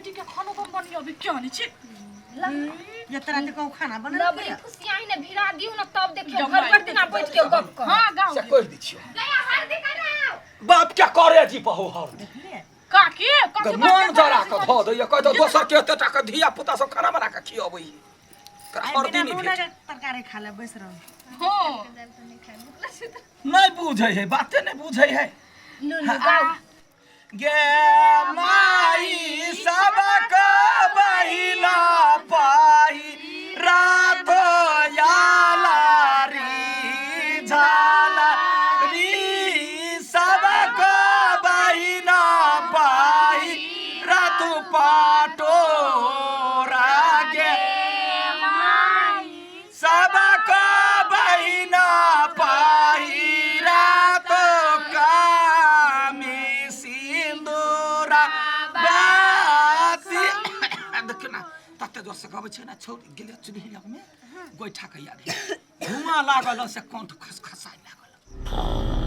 बेटी के खाना बनी अभी क्या नहीं छी ये तरह के को खाना बना लबड़ी खुशियां ने भिड़ा दियो ना तब देखियो घर पर दिना बैठ के गप कर हां गांव से कोई दी छियो गया हल्दी कराओ बाप क्या करे जी बहु हल्दी काकी कथि मन जरा के धो दे ये कहतो दोसर के एते टा के धिया पुता सब खाना बना के खियाबै हल्दी नहीं भेट तरकारी खा ले बैस रहो हां नहीं बुझै है बाते नहीं बुझै है नुनु गाओ गे माई सबक बहिला पाही रात याला री झाला री सबक बहिना पाही रात पाटो रागे माई सबक बहिना पाही रात कामी तते जोर से कहबै छै ना छोड़ गेले चुल्ही में गोइठा के याद धुआं लागल से कंठ खसखसाइ लागल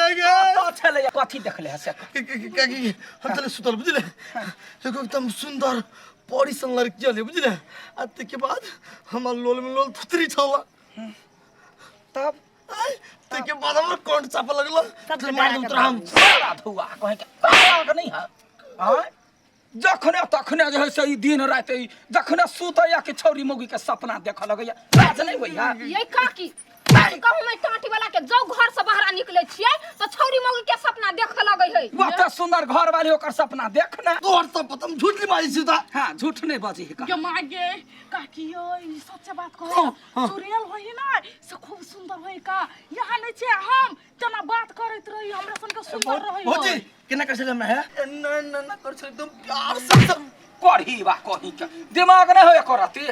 कथी देखले है से काकी हम तले सुतल बुझले एकदम सुंदर परी सन लड़की जले बुझले आ के बाद हमर लोल में लोल थुतरी छला तब ते के बाद हमर कंठ चापा लगला तब मार उतर हम धुआ कहे के नहीं है हां जखने तखने जे है से ई दिन रात ई जखने सुतया के छौरी मोगी के सपना देख लगैया राज नहीं होइया ये काकी कहू मैं टाटी वाला के जो घर से बाहर निकले छिए तो छौरी मौगी के सपना देख लगै है बहुत सुंदर घर वाली ओकर सपना देखना तोर सब पतम झूठ नहीं मारी सीधा हां झूठ नहीं बाजी है जो मागे काकी ओई सच्चा बात कहो चुरियल होई ना से खूब सुंदर होई का यहां नहीं छे हम तना बात करत रही हमरा सन के सुंदर रही हो जी केना कर छले है ना कर छले एकदम प्यार से करही बा कहीं के दिमाग नहीं होय करती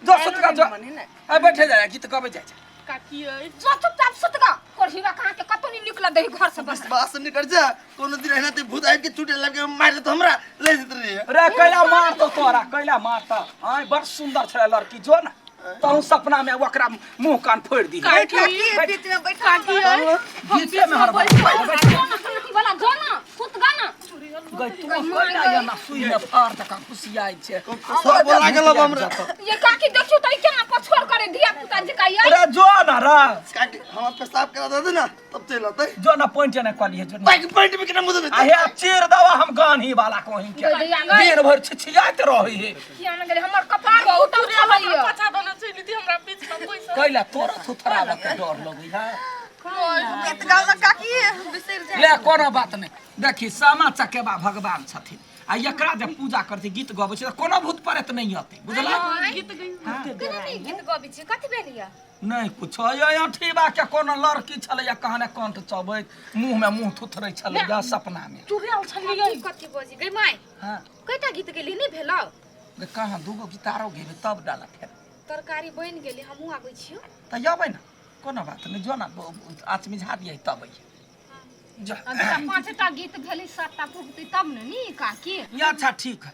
जो सुत का जो आ बैठे जाए गीत कबे जाए काकी ओई जो चुपचाप सुत गा कोढ़ीवा कहां के कतो नहीं निकला दे घर से बस बास निकल जा कोनो दिन रहना ते भूत आके चुटे लगे मार दे तो हमरा ले जत रही रे कैला मार तो तोरा कैला मार तो हां बड़ सुंदर छले लड़की जो ना तो सपना में ओकरा मुंह कान फोड़ दी काकी बीच में बैठा काकी बीच में हर बैठ वाला जो ना सुत गा ना गई तू कैला या ना सुई में फाड़ तक खुशियाई छे सब बोला गेल हमरा ये काकी देखियो त केना पछोड़ करे धिया पुता जका ये अरे जो ना रा काकी हम पेशाब करा दे ना तब चल आते जो ना पॉइंट ने कलिए जो बाइक पॉइंट में केना मुदे आहे चीर दवा हम गानी वाला कहीं के दिन भर छिछियात रही है किया न गेले हमर कपार बहुत उठलैया पछा दले चली थी हमरा बीच में पैसा कैला तोरा थुथरा के डर लगई है गीत गावला काकी बिसर जा ले कोनो बात नहीं देखी सामा चकेबा भगवान छथिन आ एकरा जब पूजा करती गीत गाबै छै कोनो भूत प्रेत नहीं होते बुझला गीत गई कने गीत गबै छी कथि भेलिया नहीं कुछ ये अठीबा के कोनो लड़की छले या कहने कंठ चबैत मुंह में मुंह थुथरै छले या सपना में चुरियल छलिए कथि बजी गई माय हां कयटा गीत गेली नहीं भेलौ गे कहां दूगो गिटारो गेबे तब डाला फेर तरकारी बन गेली हमहु आबै छियो त यबै ना कोनो बात नहीं जो ना आच मिझा दिए तब जा पांचटा गीत भेली सातटा पुगती तब न नी काकी ये अच्छा ठीक है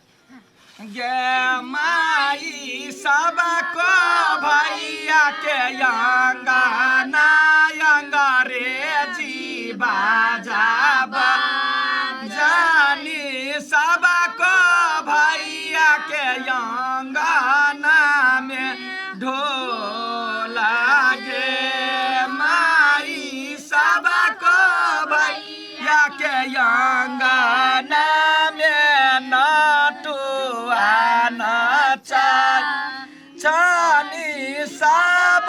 गे माई सबको भैया के अंगना अंग्रेजी बाजाबा जानी सबको भैया के अंगना में ढोला गे माई अंगना में नटुआ नचाई छानी सब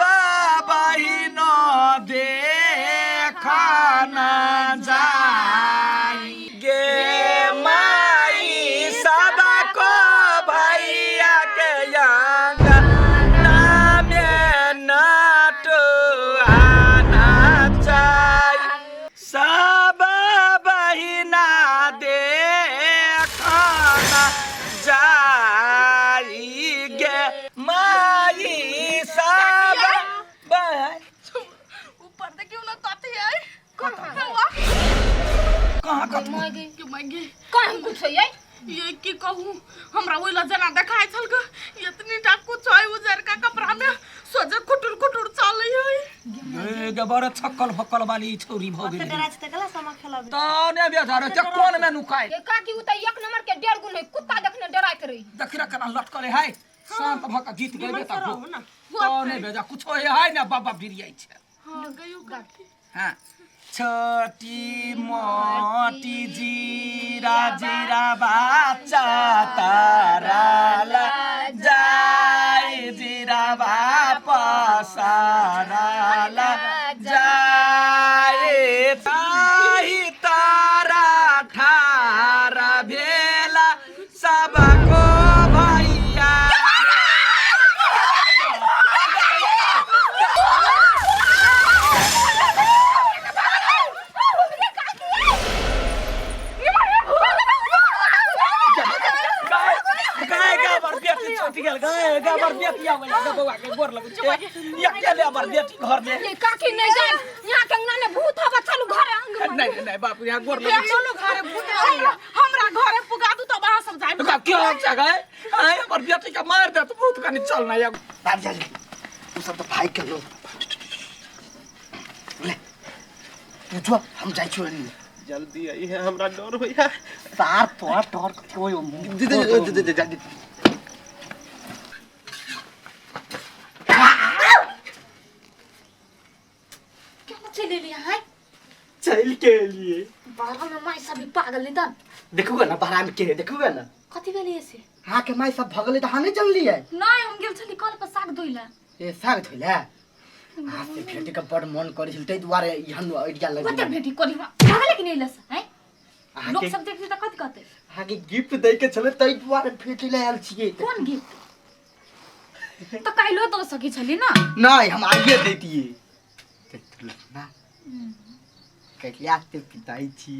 बहिनो देखना जाई गे माई सबको भैया के अंगना में नटुआ नचाई सब बहिना देखना जाई गे माई सब ऊपर से क्यों ना कथी है कहाँ मागे कि मागे कहीं कुछ है ये की कहूँ हमरा ओइला जना देखाय छल ग इतनी टा कुछ है उजर का कपड़ा में सोजे कुटुर कुटुर चलै है गे बड़ छक्कल फक्कल वाली छोरी भ गेली डराच त गला समा खेलब ताने बेजार ते कोन में नुकाय ये काकी उ त एक नंबर के 1.5 गुण है कुत्ता देखने डराइत रही देखिरा केना लटकले है शांत भ के जीत गइबे त रहो ना ताने बेजा कुछ है ना बाबा बिरियाई छे हां गयो काकी हां छोटी मोटी जीरा जीरा बाचा ताराला जाय जीरा बापसाराला जाय ताही तारा ठारा भेला सबको भैया ये काकी नहीं जाए यहाँ के अंगना में भूत हवा चलू घर अंगना नहीं बापू यहाँ गोर लगे चलो घरे भूत हमरा घरे पुगा दू तो वहां सब जाए क्या जगह है हमर बेटी का मार दे तो भूत का नहीं चलना है बात जाली तू सब तो भाई के लो ले तू जो हम जाई छु जल्दी आई है हमरा डर भैया तार तोर तोर कोई दे जल्दी क्या चले लिया है चल के लिए बारह में माई सब पागल नहीं दन देखुगा ना बाहर में के देखुगा ना कथी भेली ऐसे हां के माई सब भगले त हाने चलली है नहीं हम गेल छली कल पर साग धोइला ए साग थइला हां से भेटे का बड़ मन करै छल तै दुआरे इहन आइडिया लग कते भेटी कोली भागले कि नहीं लस हैं लोग आके सब देखि त कथी कहते आके गिफ्ट दै के छले तै दुआरे भेटे ले आयल छिए कौन गिफ्ट तो काइलो तो सकी छली ना नहीं हम आइए देतिए ना कहिया ते पिताई छी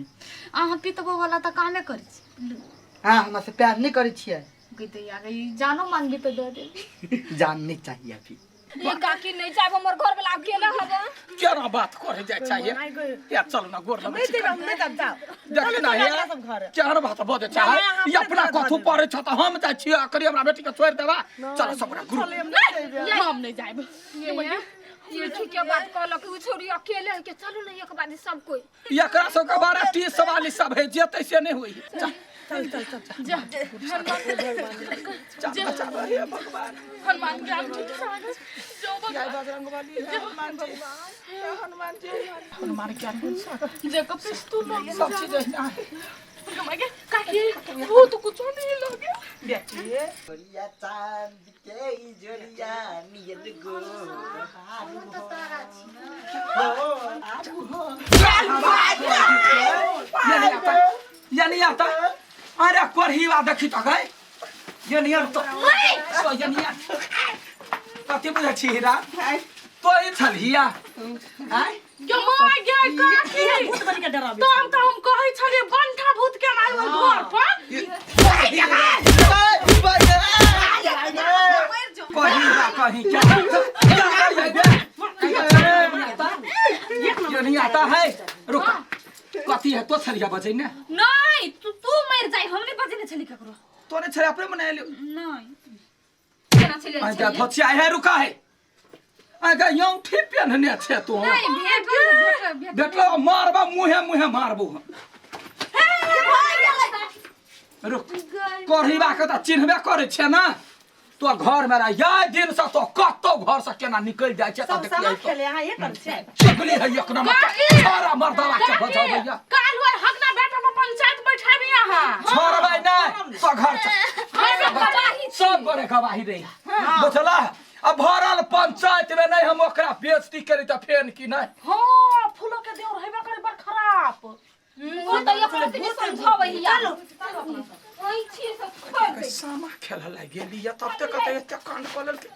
अहाँ पितबो वाला त कामे करै छी हां हमरा से प्यार नहीं करै छिए कहते आ गई जानो मांगी तो दे दे जानने चाहिए अभी ये काकी नहीं चाहे हमर घर वाला अकेले हबो क्या ना बात करे जाय चाहिए या चलो ना गोर लगे नहीं तब जाओ देख ना है क्या ना बात बदे चाहे ये अपना कथु परे छ त हम जाय छी करी हमरा बेटी के छोड़ देबा चलो सबरा गुरु हम नहीं जाए ये ठीक है बात कहलो कि उ छोरी अकेले है के चलो ना एक बार सब कोई एकरा सब के बारे 30 सवाली सब है जेते से नहीं होई चल जा चल हे भगवान हनुमान ज्ञान ठीक से जो भगवान हनुमान ज्ञान देखो पिस्तौल सब चीज है मागे काकी वो तो कुछ नहीं लगे बेटी जोड़िया चांद के जोड़िया नियत गो ये नहीं आता अरे कोरहीवा देखी तो गए ये नहीं तो ये नहीं कते बुझे छी हीरा तो ये छलिया हैं क्या मार गया काकी भूत बन के डरावे तो हम कहै छले बंठा भूत के ना घर पर कोरहीवा कहीं क्या ये नहीं आता है रुक कथी है तो छलिया बजे ने नहीं तू मर जाई हमने बजे छली ककरो तोने छले अपने बनाए ले नहीं केना छली आजा थोची है रुका है आगा यूं ठीक पहनने छे तो नहीं भेट देखलो मारबा मुहे मारबो रुक कोरहीवा के त चिन्हबे करे छे ना तो घर में रह या दिन से तो कतो घर से केना निकल जाय छे त सब देखिए सामान खेले हां ये कर छे चगली है एक नंबर सारा मर्दवा के बचाओ भैया काल होय हगना बेटा पर पंचायत छोड़बै नहीं तो घर सब गोरे गवाही रे बुझला अब भरल पंचायत में नहीं हम ओकरा बेइज्जती करी त फेन की नहीं हां फूलो के देवर हेबे करे बड़ खराब वो तो ये प्रतिदिन समझावही चलो ओइ छी सब खोल दे सामा खेला लाग गेली या तब तक कते कांड कलल के